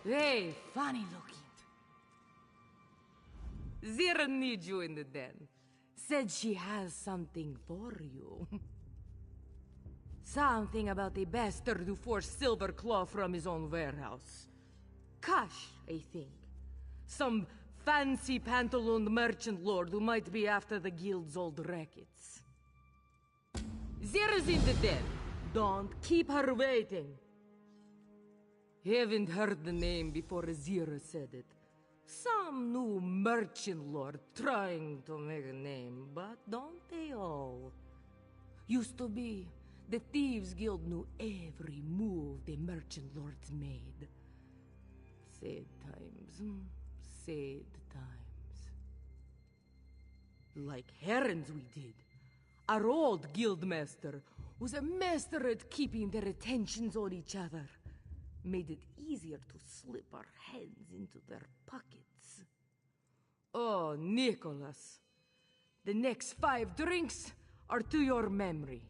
Hey, funny looking. Zira needs you in the den. Said she has something for you. Something about a bastard who forced Silverclaw from his own warehouse. Cash, I think. Some fancy pantalooned merchant lord who might be after the guild's old rackets. Zira's in the den. Don't keep her waiting. Haven't heard the name before Zira said it. Some new merchant lord trying to make a name, but don't they all? Used to be, the Thieves Guild knew every move the merchant lords made. Sad times, sad times. Like herons we did. Our old guildmaster was a master at keeping their attentions on each other. Made it easier to slip our hands into their pockets. Oh, Nicholas. The next 5 drinks are to your memory.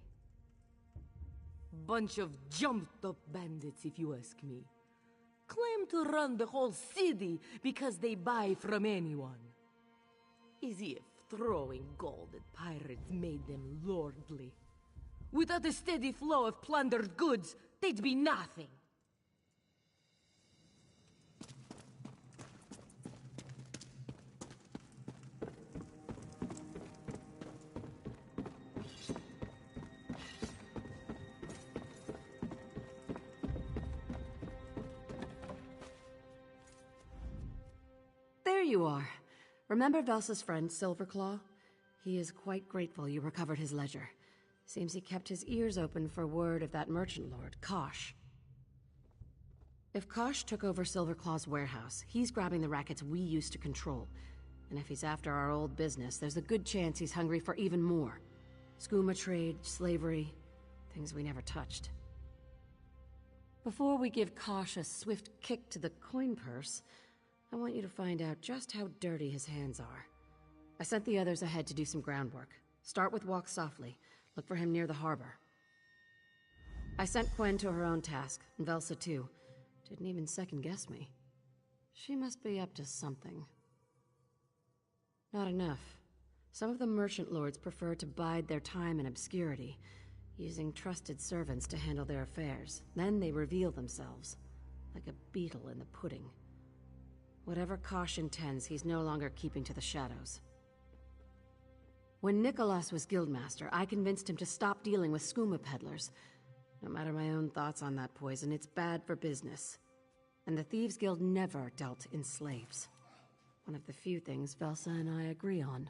Bunch of jumped-up bandits, if you ask me. Claim to run the whole city because they buy from anyone. As if throwing gold at pirates made them lordly. Without a steady flow of plundered goods, they'd be nothing. There you are. Remember Velsa's friend, Silverclaw? He is quite grateful you recovered his ledger. Seems he kept his ears open for word of that merchant lord, Kosh. If Kosh took over Silverclaw's warehouse, he's grabbing the rackets we used to control. And if he's after our old business, there's a good chance he's hungry for even more. Skooma trade, slavery, things we never touched. Before we give Kosh a swift kick to the coin purse, I want you to find out just how dirty his hands are. I sent the others ahead to do some groundwork. Start with walk softly. Look for him near the harbor. I sent Quen to her own task, and Velsa too. Didn't even second guess me. She must be up to something. Not enough. Some of the merchant lords prefer to bide their time in obscurity, using trusted servants to handle their affairs. Then they reveal themselves, like a beetle in the pudding. Whatever Kosh intends, he's no longer keeping to the shadows. When Nicholas was guildmaster, I convinced him to stop dealing with skooma peddlers. No matter my own thoughts on that poison, it's bad for business. And the Thieves Guild never dealt in slaves. One of the few things Velsa and I agree on.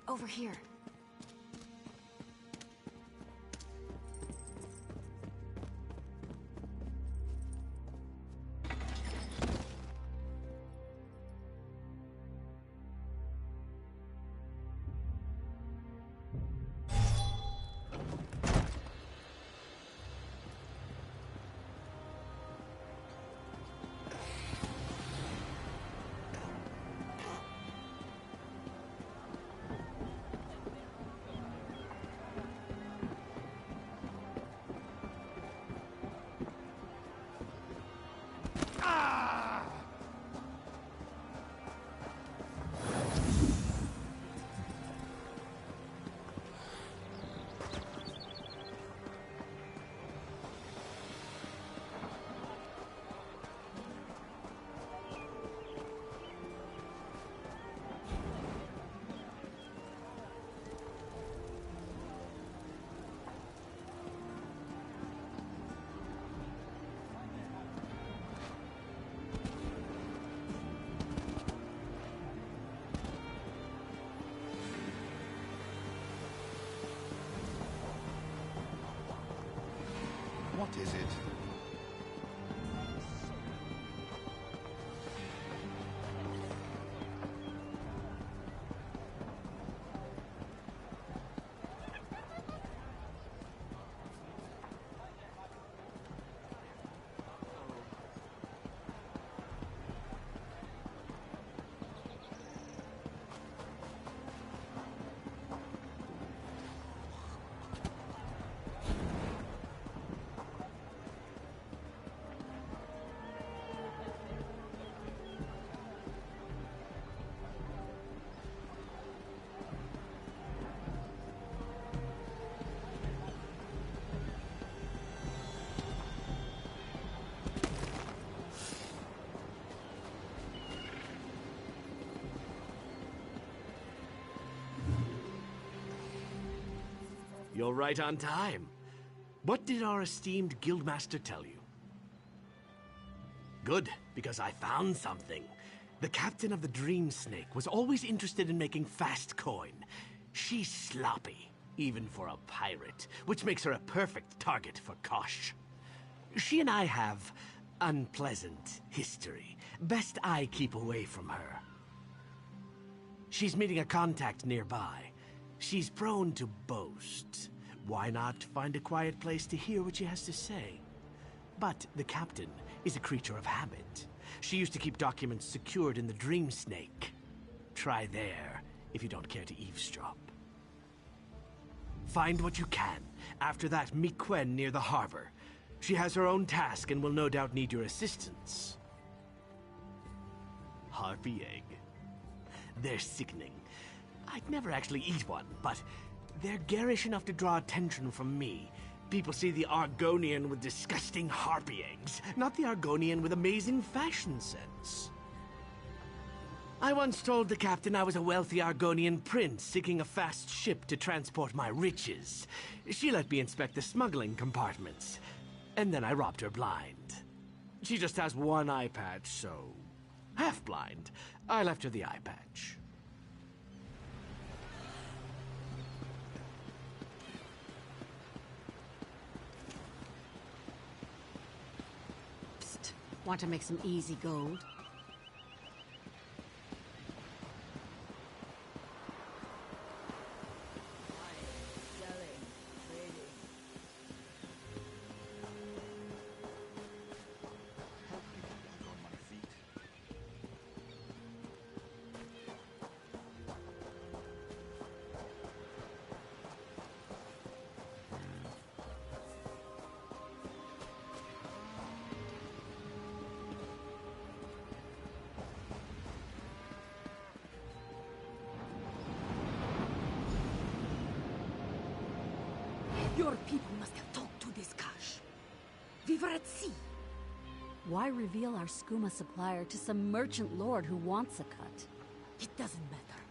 Over here. you're right on time. What did our esteemed guildmaster tell you? Good, because I found something. The captain of the Dream Snake was always interested in making fast coin. She's sloppy, even for a pirate, which makes her a perfect target for Kosh. She and I have unpleasant history. Best I keep away from her. She's meeting a contact nearby. She's prone to boast. Why not find a quiet place to hear what she has to say? But the captain is a creature of habit. She used to keep documents secured in the Dream Snake. Try there, if you don't care to eavesdrop. Find what you can. After that, meet Quen near the harbor. She has her own task and will no doubt need your assistance. Harpy egg. They're sickening. I'd never actually eat one, but they're garish enough to draw attention from me. People see the Argonian with disgusting harpy eggs, not the Argonian with amazing fashion sense. I once told the captain I was a wealthy Argonian prince seeking a fast ship to transport my riches. She let me inspect the smuggling compartments, and then I robbed her blind. She just has one eye patch, so half blind. I left her the eye patch. Psst. Want to make some easy gold? Your people must have talked to this Kash. We were at sea. Why reveal our skooma supplier to some merchant lord who wants a cut? It doesn't matter.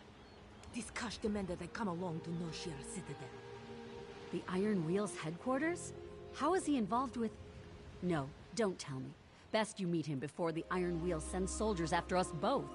This Kash demanded I come along to Noshir Citadel. The Iron Wheel's headquarters? How is he involved with... No, don't tell me. Best you meet him before the Iron Wheel sends soldiers after us both.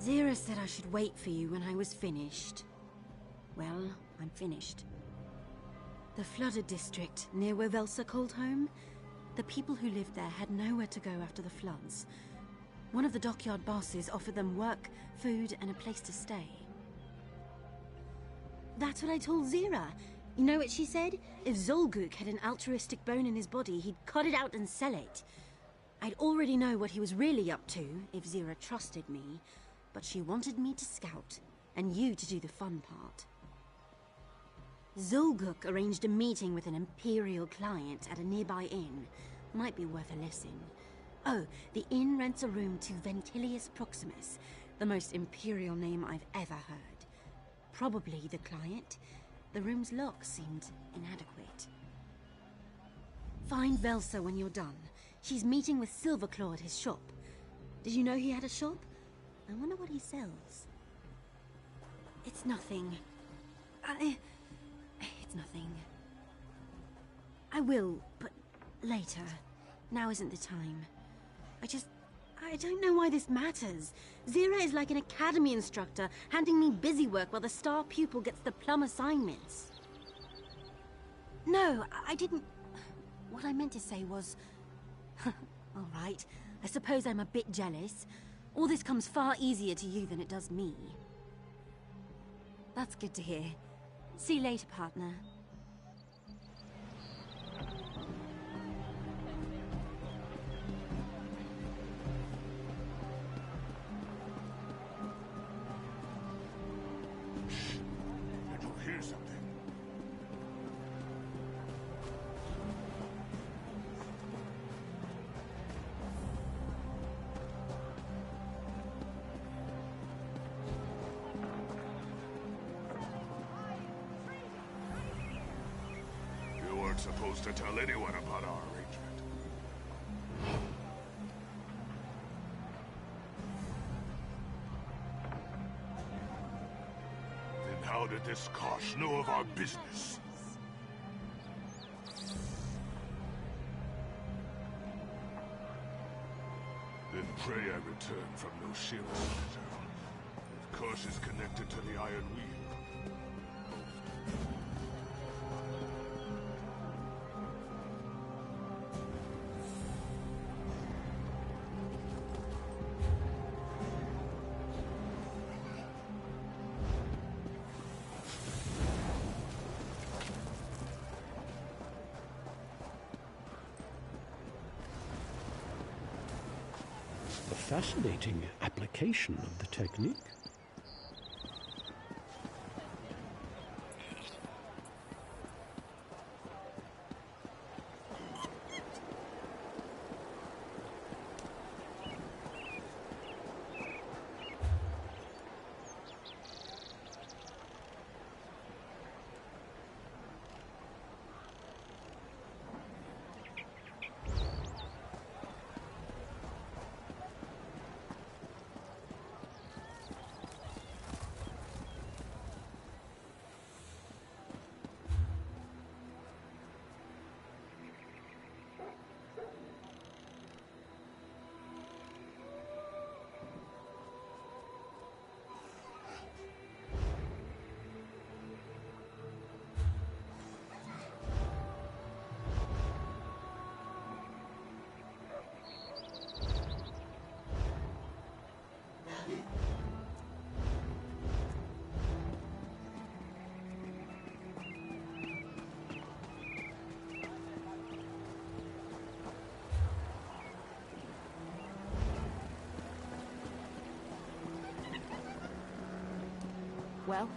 Zira said I should wait for you when I was finished. Well, I'm finished. The flooded district, near where Velsa called home, the people who lived there had nowhere to go after the floods. One of the dockyard bosses offered them work, food, and a place to stay. That's what I told Zira. You know what she said? If Zolguk had an altruistic bone in his body, he'd cut it out and sell it. I'd already know what he was really up to, if Zira trusted me. But she wanted me to scout, and you to do the fun part. Zolguk arranged a meeting with an Imperial client at a nearby inn. Might be worth a listen. Oh, the inn rents a room to Ventilius Proximus, the most Imperial name I've ever heard. Probably the client. The room's lock seemed inadequate. Find Velsa when you're done. She's meeting with Silverclaw at his shop. Did you know he had a shop? I wonder what he sells. It's nothing. It's nothing. I will, but later. Now isn't the time. I don't know why this matters. Zira is like an academy instructor, handing me busy work while the star pupil gets the plum assignments. No, I didn't... What I meant to say was... All right, I suppose I'm a bit jealous. All this comes far easier to you than it does me. That's good to hear. See you later, partner. Did you hear something? You weren't supposed to tell anyone about our arrangement. Then how did this Kosh know of our business? Then pray I return from Noshira's letter. If Kosh is connected to the Iron Wheel. A fascinating application of the technique. Well?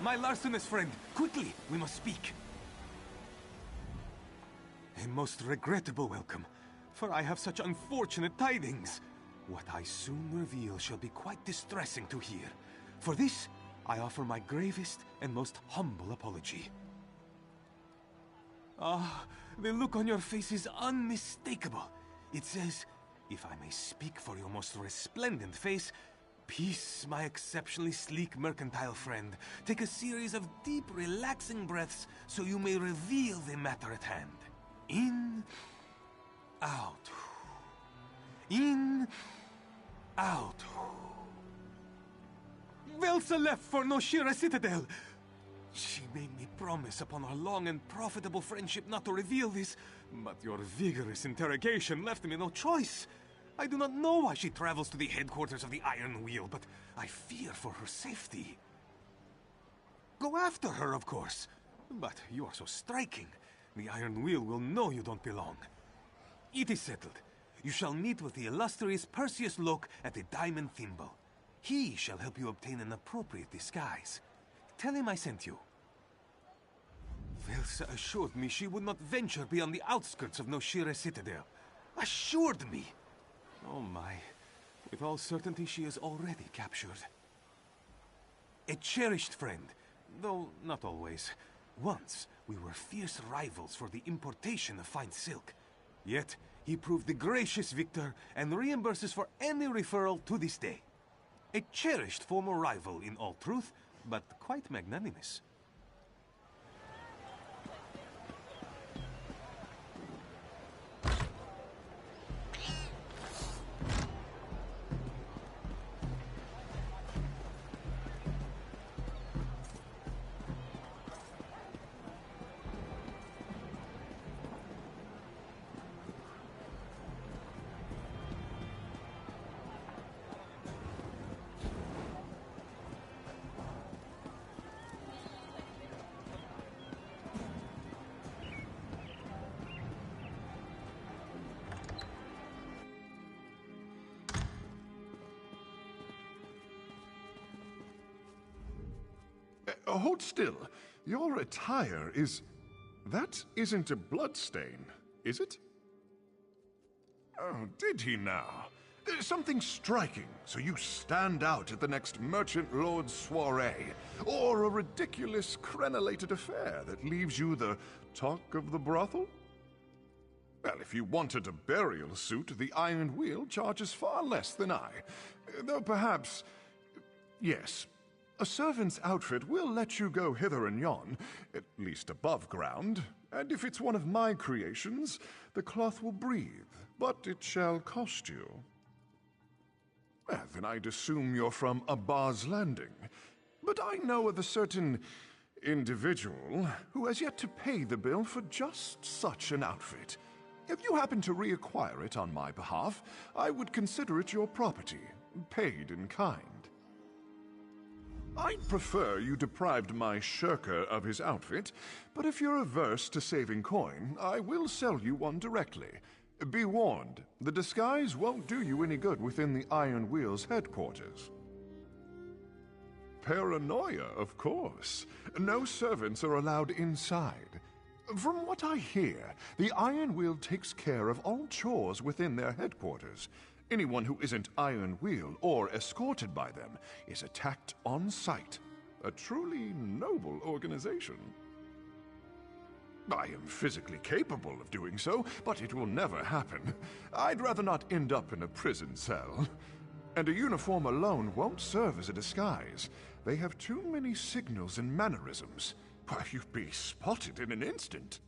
My larcenous friend! Quickly, we must speak. A most regrettable welcome, for I have such unfortunate tidings. What I soon reveal shall be quite distressing to hear. For this, I offer my gravest and most humble apology. Ah, the look on your face is unmistakable. It says, if I may speak for your most resplendent face, peace, my exceptionally sleek mercantile friend. Take a series of deep, relaxing breaths so you may reveal the matter at hand. In, out. In, out. Velsa left for Noshira Citadel. She made me promise upon our long and profitable friendship not to reveal this, but your vigorous interrogation left me no choice. I do not know why she travels to the headquarters of the Iron Wheel, but I fear for her safety. Go after her, of course. But you are so striking. The Iron Wheel will know you don't belong. It is settled. You shall meet with the illustrious Perseus Locke at the Diamond Thimble. He shall help you obtain an appropriate disguise. Tell him I sent you. Velsa assured me she would not venture beyond the outskirts of Noshira Citadel. Assured me! Oh my. With all certainty she is already captured. A cherished friend, though not always. Once, we were fierce rivals for the importation of fine silk. Yet, he proved the gracious victor and reimburses for any referral to this day. A cherished former rival in all truth, but quite magnanimous. Hold still. Your attire is... That isn't a bloodstain, is it? Oh, did he now? Something striking, so you stand out at the next merchant lord's soiree, or a ridiculous crenellated affair that leaves you the talk of the brothel? Well, if you wanted a burial suit, the Iron Wheel charges far less than I. Though perhaps... Yes. A servant's outfit will let you go hither and yon, at least above ground, and if it's one of my creations, the cloth will breathe, but it shall cost you. Well, then I'd assume you're from Abba's Landing, but I know of a certain individual who has yet to pay the bill for just such an outfit. If you happen to reacquire it on my behalf, I would consider it your property, paid in kind. I'd prefer you deprived my shirker of his outfit, but if you're averse to saving coin, I will sell you one directly. Be warned, the disguise won't do you any good within the Iron Wheel's headquarters. Paranoia, of course. No servants are allowed inside. From what I hear, the Iron Wheel takes care of all chores within their headquarters. Anyone who isn't Iron Wheel or escorted by them is attacked on sight. A truly noble organization. I am physically capable of doing so, but it will never happen. I'd rather not end up in a prison cell. And a uniform alone won't serve as a disguise. They have too many signals and mannerisms. Why, you'd be spotted in an instant.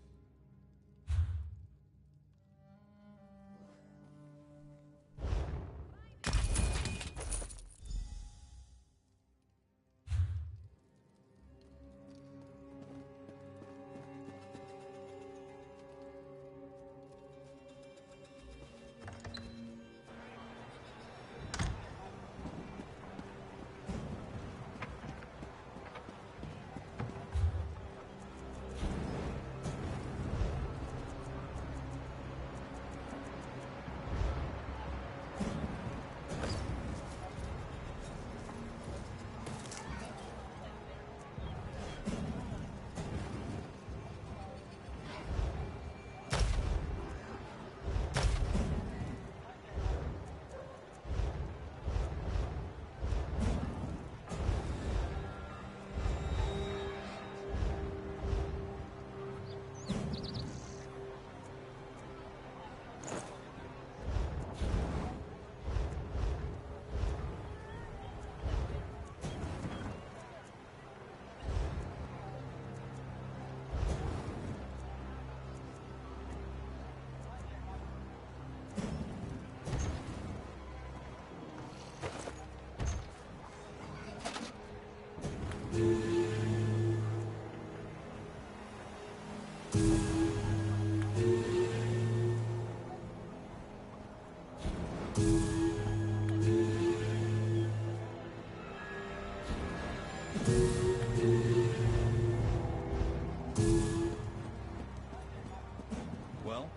Well?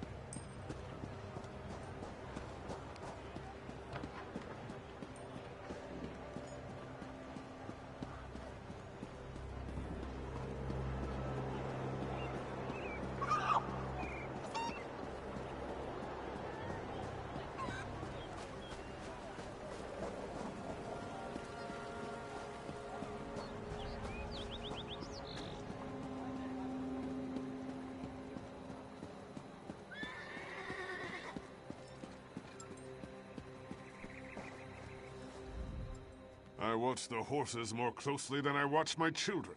I watch the horses more closely than I watch my children.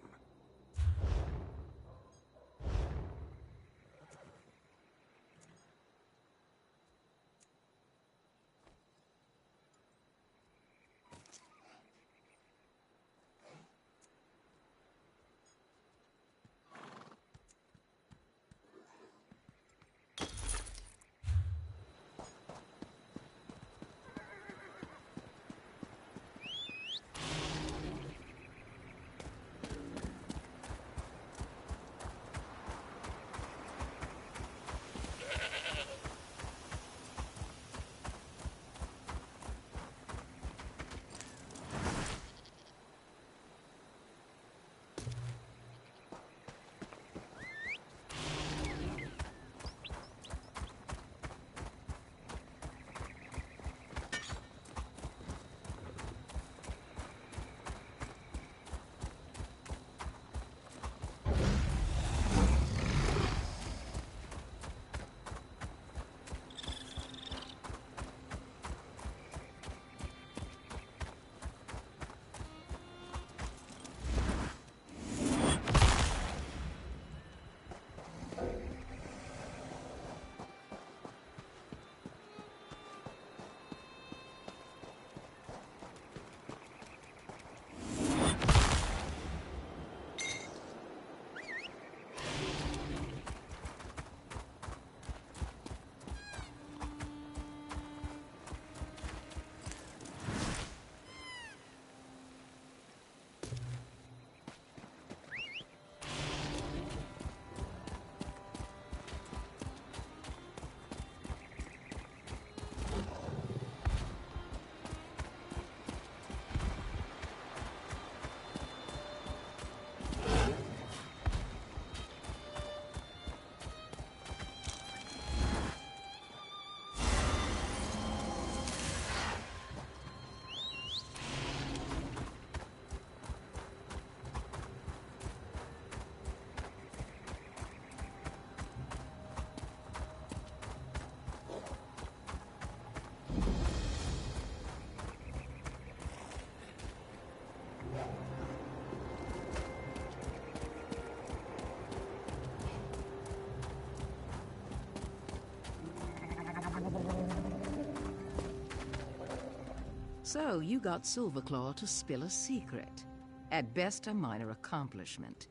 So, you got Silverclaw to spill a secret. At best, a minor accomplishment.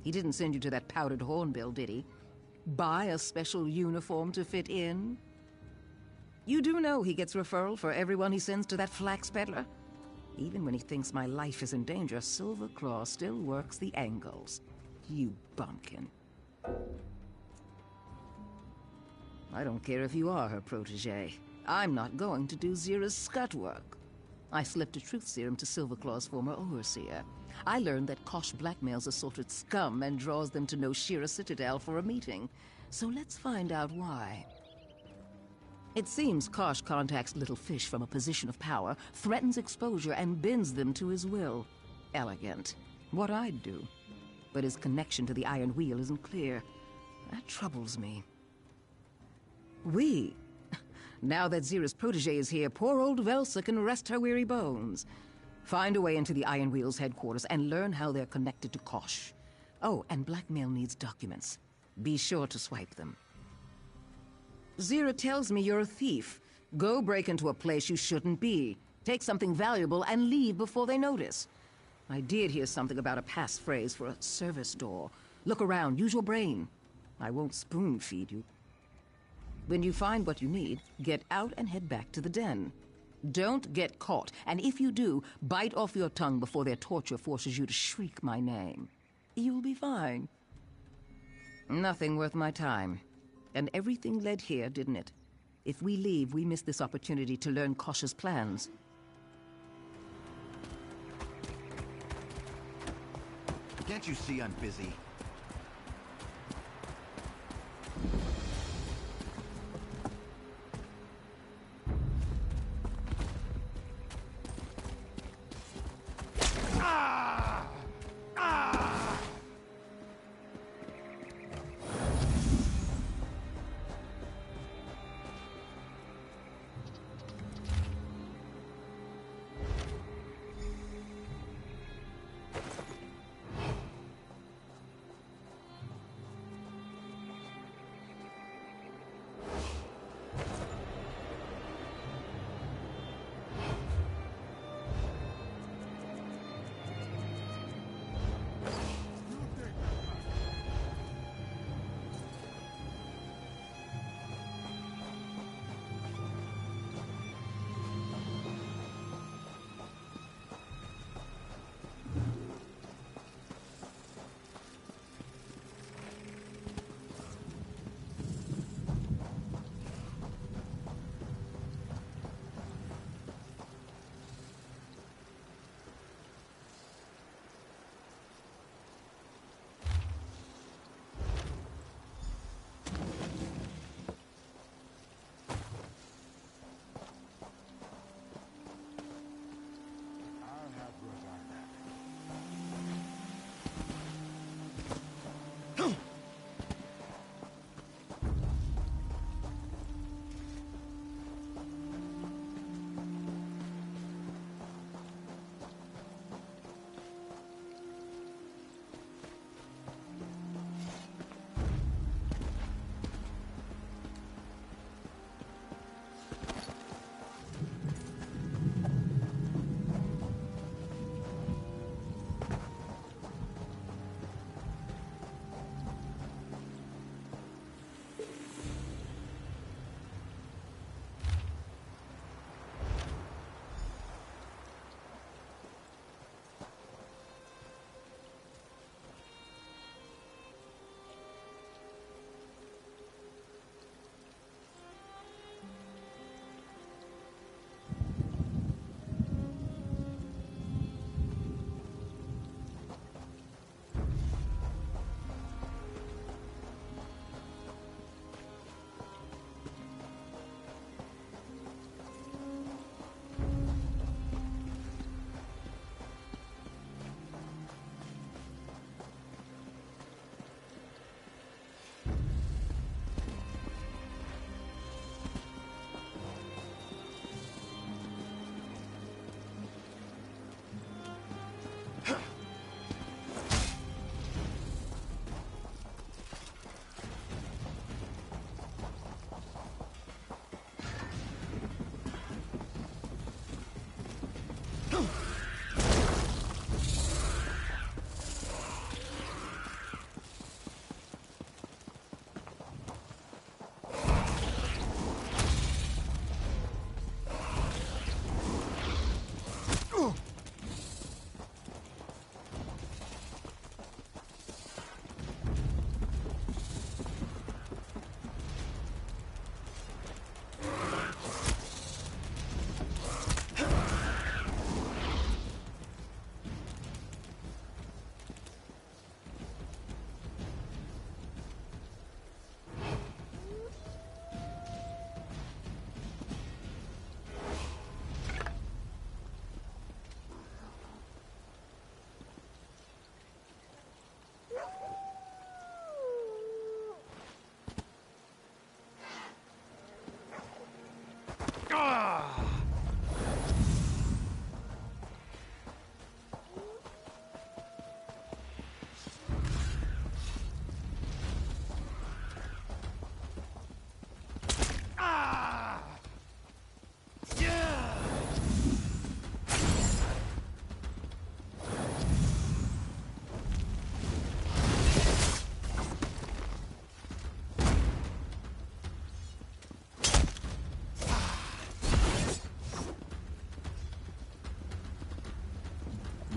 He didn't send you to that powdered hornbill, did he? Buy a special uniform to fit in? You do know he gets referral for everyone he sends to that flax peddler? Even when he thinks my life is in danger, Silverclaw still works the angles. You bumpkin. I don't care if you are her protege. I'm not going to do Zira's scut work. I slipped a truth serum to Silverclaw's former overseer. I learned that Kosh blackmails assorted scum and draws them to Noshira Citadel for a meeting. So let's find out why. It seems Kosh contacts little fish from a position of power, threatens exposure, and bends them to his will. Elegant. What I'd do. But his connection to the Iron Wheel isn't clear. That troubles me. Now that Zira's protege is here, poor old Velsa can rest her weary bones. Find a way into the Iron Wheel's headquarters and learn how they're connected to Kosh. Oh, and blackmail needs documents. Be sure to swipe them. Zira tells me you're a thief. Go break into a place you shouldn't be. Take something valuable and leave before they notice. I did hear something about a passphrase for a service door. Look around, use your brain. I won't spoon-feed you. When you find what you need, get out and head back to the den. Don't get caught, and if you do, bite off your tongue before their torture forces you to shriek my name. You'll be fine. Nothing worth my time. And everything led here, didn't it? If we leave, we miss this opportunity to learn Kosh's plans. Can't you see I'm busy?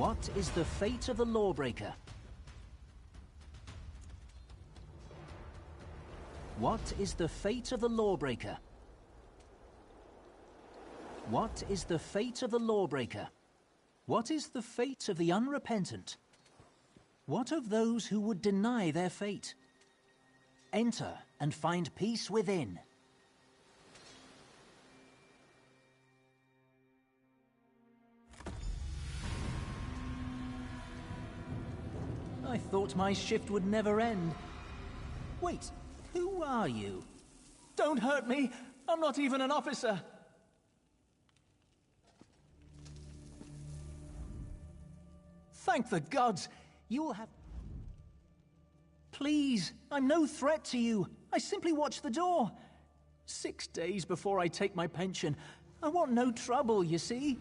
What is the fate of the lawbreaker? What is the fate of the lawbreaker? What is the fate of the lawbreaker? What is the fate of the unrepentant? What of those who would deny their fate? Enter and find peace within. I thought my shift would never end. Wait, who are you? Don't hurt me! I'm not even an officer! Thank the gods! You will have... Please, I'm no threat to you. I simply watch the door. 6 days before I take my pension. I want no trouble, you see?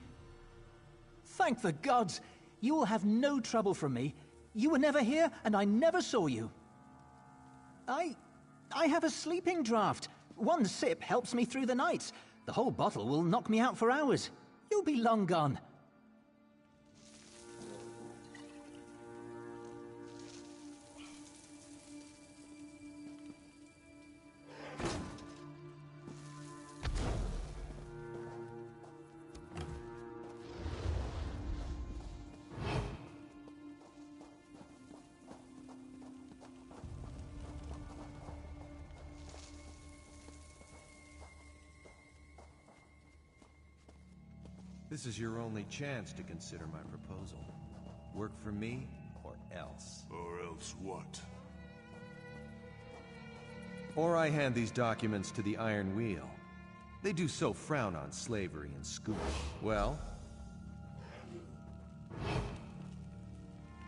Thank the gods! You will have no trouble from me. You were never here, and I never saw you. I have a sleeping draft. 1 sip helps me through the nights. The whole bottle will knock me out for hours. You'll be long gone. This is your only chance to consider my proposal. Work for me, or else. Or else what? Or I hand these documents to the Iron Wheel. They do so frown on slavery and schooling. Well?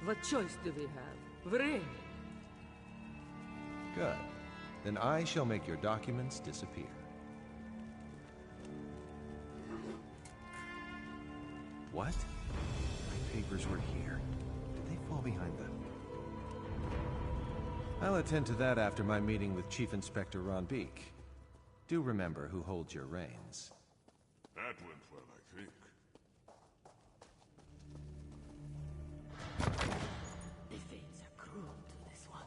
What choice do we have? Vrem. Good. Then I shall make your documents disappear. What? My papers were here. Did they fall behind them? I'll attend to that after my meeting with Chief Inspector Ron Beek. Do remember who holds your reins. That went well, I think. The fates are cruel to this one.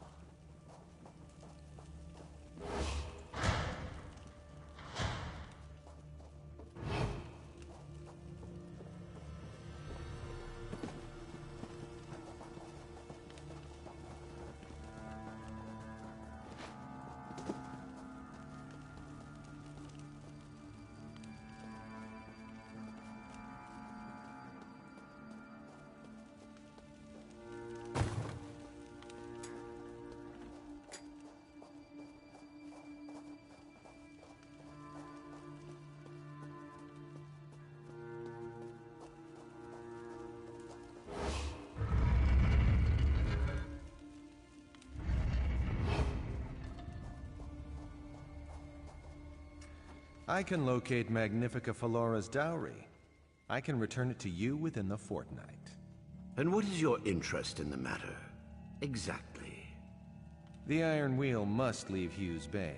I can locate Magnifica Falora's dowry. I can return it to you within the fortnight. And what is your interest in the matter? Exactly. The Iron Wheel must leave Hughes Bane.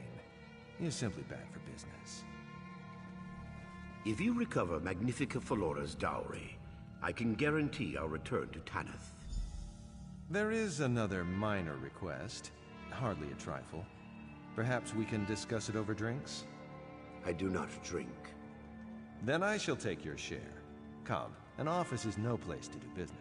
He is simply bad for business. If you recover Magnifica Falora's dowry, I can guarantee our return to Tanith. There is another minor request. Hardly a trifle. Perhaps we can discuss it over drinks? I do not drink. Then I shall take your share. Come, an office is no place to do business.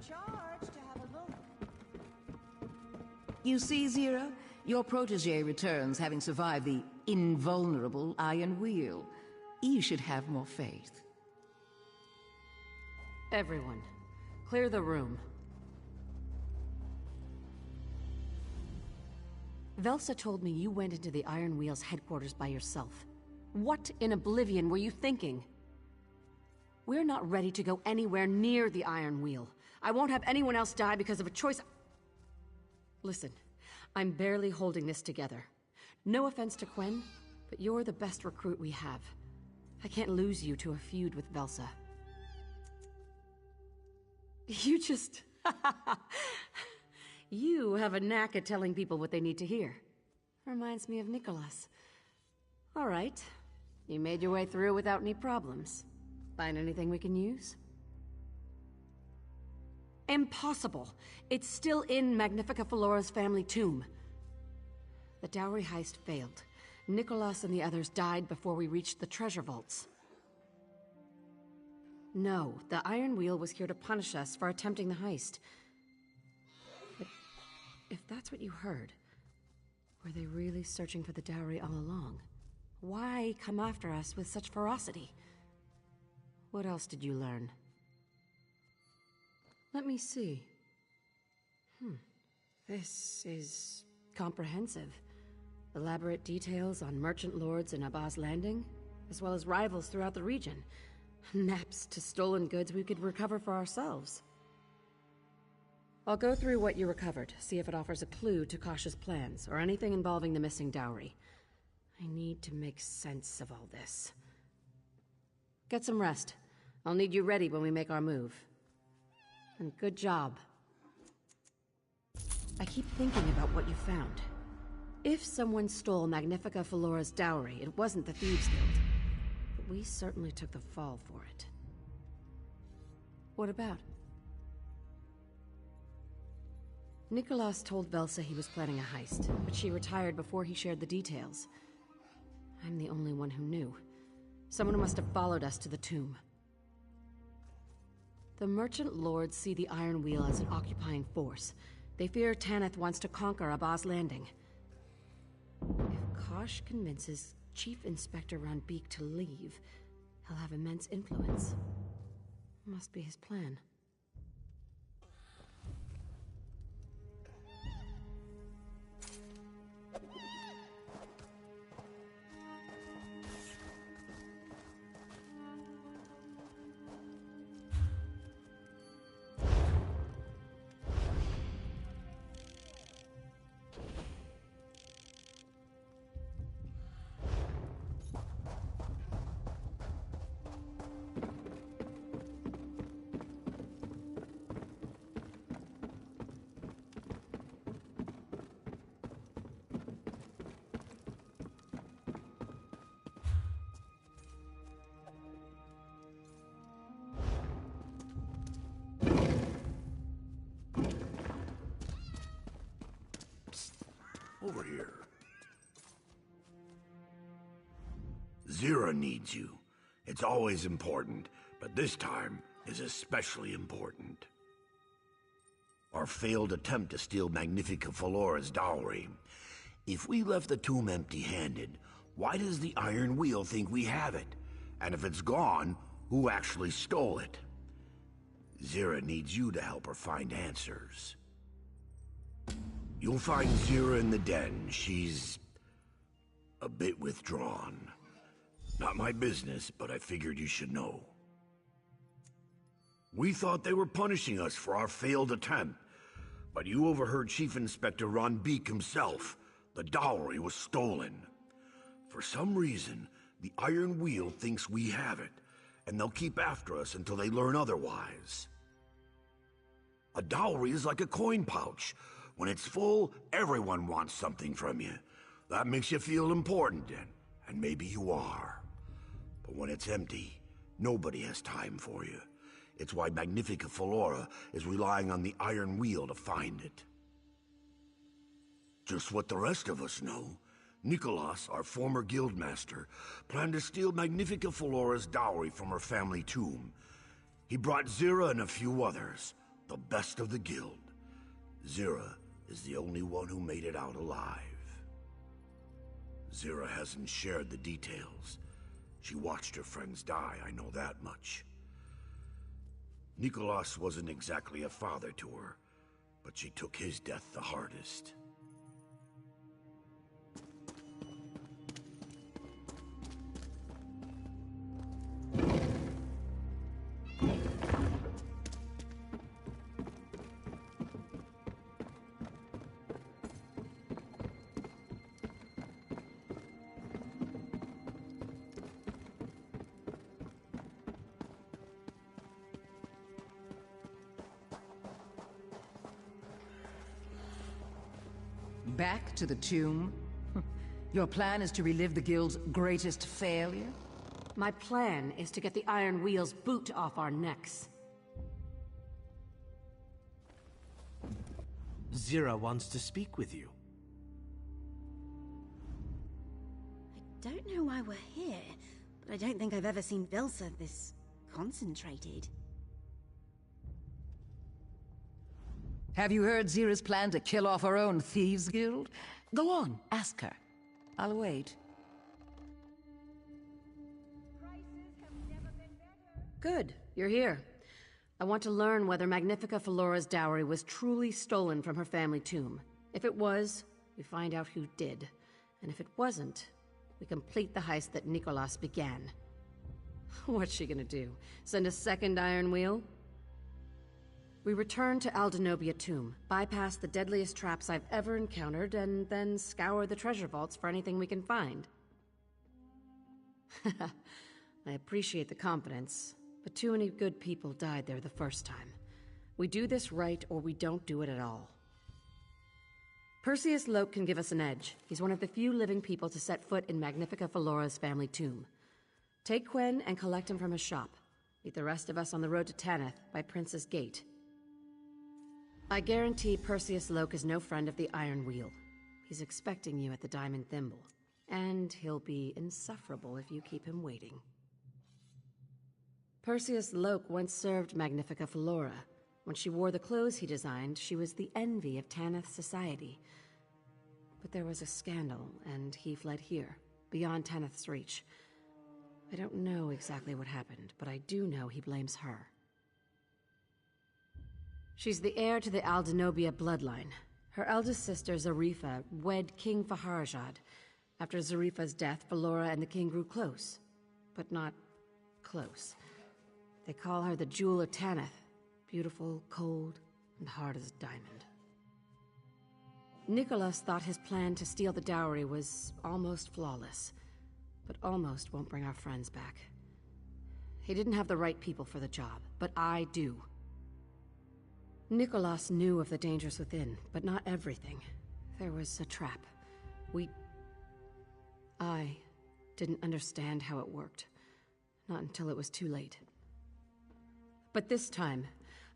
charge to have a look. You see, Zira? Your protege returns having survived the invulnerable Iron Wheel. You should have more faith. Everyone, clear the room. Velsa told me you went into the Iron Wheel's headquarters by yourself. What in oblivion were you thinking? We're not ready to go anywhere near the Iron Wheel. I won't have anyone else die because of a choice. Listen, I'm barely holding this together. No offense to Quen, but you're the best recruit we have. I can't lose you to a feud with Velsa. You just... You have a knack at telling people what they need to hear. Reminds me of Nicholas. All right. You made your way through without any problems. Find anything we can use? Impossible. It's still in Magnifica Flora's family tomb. The dowry heist failed. Nicholas and the others died before we reached the treasure vaults. No, the Iron Wheel was here to punish us for attempting the heist. But if that's what you heard, were they really searching for the dowry all along? Why come after us with such ferocity? What else did you learn? Let me see. This is comprehensive. Elaborate details on merchant lords in Abbas Landing, as well as rivals throughout the region. Maps to stolen goods we could recover for ourselves. I'll go through what you recovered, see if it offers a clue to Kosh's plans, or anything involving the missing dowry. I need to make sense of all this. Get some rest. I'll need you ready when we make our move. And good job. I keep thinking about what you found. If someone stole Magnifica Flora's dowry, it wasn't the Thieves Guild. But we certainly took the fall for it. What about? Nicholas told Velsa he was planning a heist, but she retired before he shared the details. I'm the only one who knew. Someone must have followed us to the tomb. The merchant lords see the Iron Wheel as an occupying force. They fear Tanith wants to conquer Abbas Landing. If Kosh convinces Chief Inspector Ranbeek to leave, he'll have immense influence. Must be his plan. Over here. Zira needs you. It's always important, but this time is especially important. Our failed attempt to steal Magnifica Flora's dowry. If we left the tomb empty-handed, why does the Iron Wheel think we have it? And if it's gone, who actually stole it? Zira needs you to help her find answers. You'll find Zira in the den. She's a bit withdrawn. Not my business, but I figured you should know. We thought they were punishing us for our failed attempt, but you overheard Chief Inspector Ranbeek himself. The dowry was stolen. For some reason, the Iron Wheel thinks we have it, and they'll keep after us until they learn otherwise. A dowry is like a coin pouch. When it's full, everyone wants something from you. That makes you feel important, and maybe you are. But when it's empty, nobody has time for you. It's why Magnifica Flora is relying on the Iron Wheel to find it. Just what the rest of us know. Nicholas, our former guildmaster, planned to steal Magnifica Flora's dowry from her family tomb. He brought Zira and a few others. The best of the guild. Zira is the only one who made it out alive. Zira hasn't shared the details. She watched her friends die, I know that much. Nicholas wasn't exactly a father to her, but she took his death the hardest. Back to the tomb? Your plan is to relive the Guild's greatest failure? My plan is to get the Iron Wheel's boot off our necks. Zira wants to speak with you. I don't know why we're here, but I don't think I've ever seen Velsa this concentrated. Have you heard Zira's plan to kill off her own Thieves Guild? Go on, ask her. I'll wait. Good, you're here. I want to learn whether Magnifica Felora's dowry was truly stolen from her family tomb. If it was, we find out who did. And if it wasn't, we complete the heist that Nicholas began. What's she gonna do? Send a second Iron Wheel? We return to Aldenobia Tomb, bypass the deadliest traps I've ever encountered, and then scour the treasure vaults for anything we can find. I appreciate the confidence, but too many good people died there the first time. We do this right, or we don't do it at all. Perseus Loke can give us an edge. He's one of the few living people to set foot in Magnifica Felora's family tomb. Take Quen and collect him from his shop. Meet the rest of us on the road to Tanith by Prince's Gate. I guarantee Perseus Loke is no friend of the Iron Wheel. He's expecting you at the Diamond Thimble. And he'll be insufferable if you keep him waiting. Perseus Loke once served Magnifica Felora. When she wore the clothes he designed, she was the envy of Tanith's society. But there was a scandal, and he fled here, beyond Tanith's reach. I don't know exactly what happened, but I do know he blames her. She's the heir to the Aldenobia bloodline. Her eldest sister, Zarifa, wed King Faharjad. After Zarifa's death, Felora and the king grew close. But not close. They call her the Jewel of Tanith. Beautiful, cold, and hard as a diamond. Nicholas thought his plan to steal the dowry was almost flawless. But almost won't bring our friends back. He didn't have the right people for the job, but I do. Nicholas knew of the dangers within, but not everything. There was a trap. I didn't understand how it worked. Not until it was too late. But this time,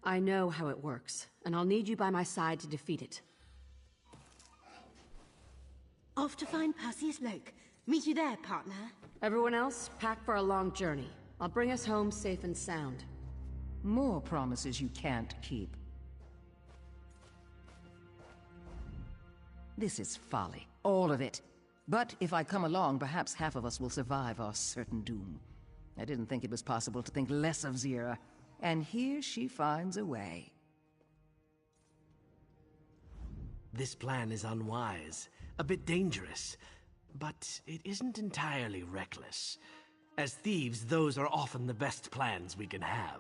I know how it works, and I'll need you by my side to defeat it. Off to find Perseus Loke. Meet you there, partner. Everyone else, pack for a long journey. I'll bring us home safe and sound. More promises you can't keep. This is folly. All of it. But if I come along, perhaps half of us will survive our certain doom. I didn't think it was possible to think less of Zira. And here she finds a way. This plan is unwise, a bit dangerous, but it isn't entirely reckless. As thieves, those are often the best plans we can have.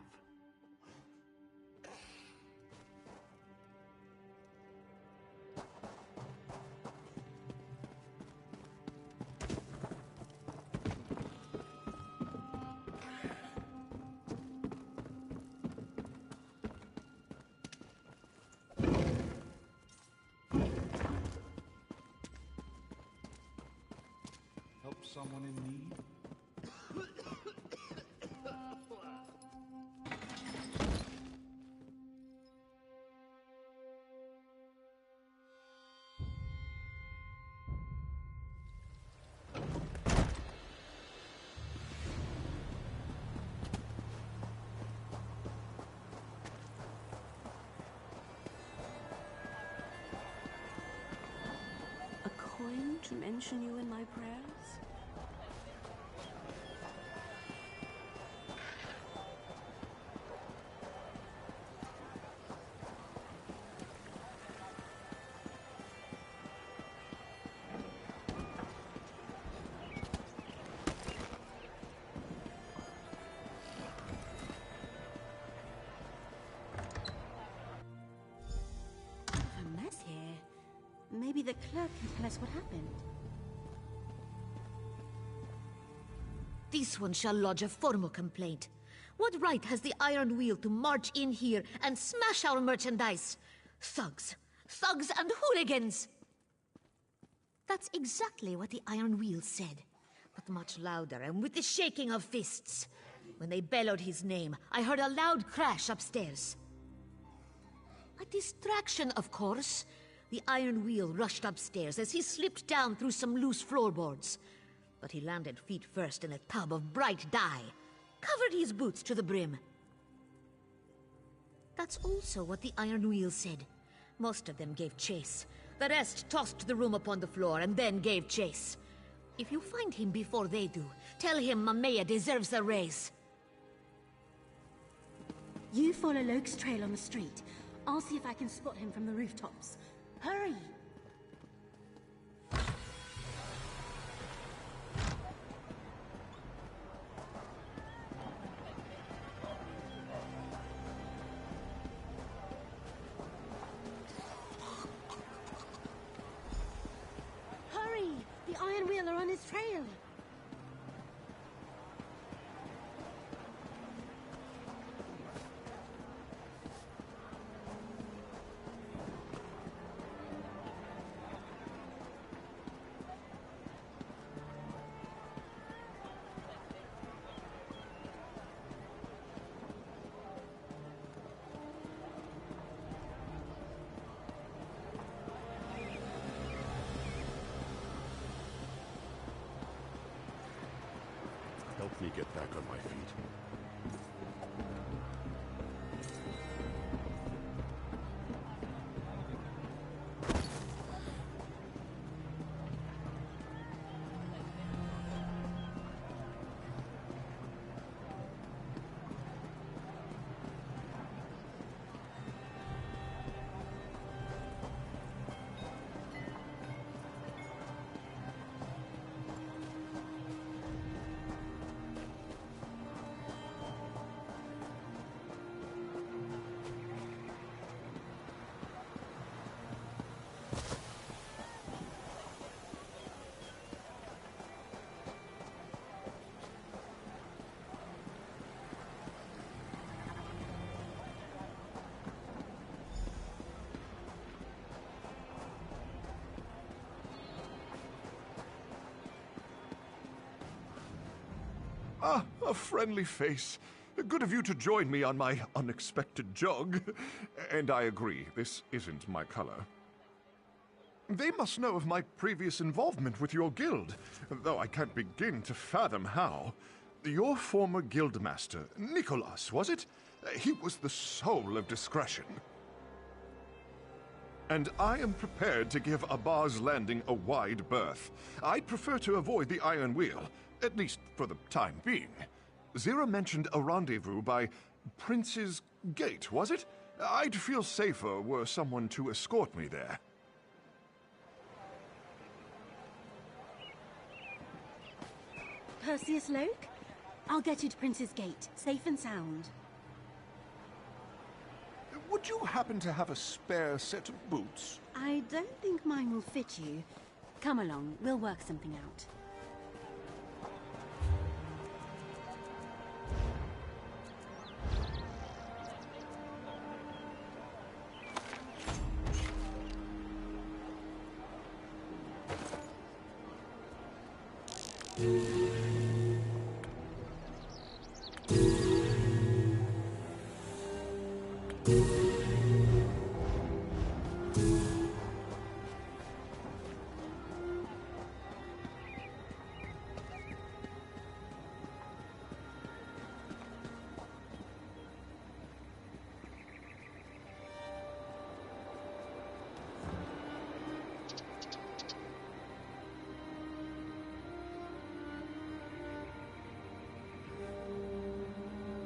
Someone in need? to mention you in my prayers? A mess here. Maybe the clerk can tell us what happened. This one shall lodge a formal complaint. What right has the Iron Wheel to march in here and smash our merchandise? Thugs. Thugs and hooligans! That's exactly what the Iron Wheel said, but much louder and with the shaking of fists. When they bellowed his name, I heard a loud crash upstairs. A distraction, of course. The Iron Wheel rushed upstairs as he slipped down through some loose floorboards. But he landed feet first in a tub of bright dye, covered his boots to the brim. That's also what the Iron Wheel said. Most of them gave chase. The rest tossed the room upon the floor and then gave chase. If you find him before they do, tell him Mamea deserves a raise. You follow Loke's trail on the street. I'll see if I can spot him from the rooftops. Hurry! Hurry! The Iron Wheel are on his trail! Help me get back on my feet. Ah, a friendly face. Good of you to join me on my unexpected jog. And I agree, this isn't my color. They must know of my previous involvement with your guild, though I can't begin to fathom how. Your former guildmaster, Nicholas, was it? He was the soul of discretion. And I am prepared to give Abba's Landing a wide berth. I'd prefer to avoid the Iron Wheel, at least for the time being. Zira mentioned a rendezvous by Prince's Gate, was it? I'd feel safer were someone to escort me there. Perseus Loke? I'll get you to Prince's Gate, safe and sound. Would you happen to have a spare set of boots? I don't think mine will fit you. Come along, we'll work something out.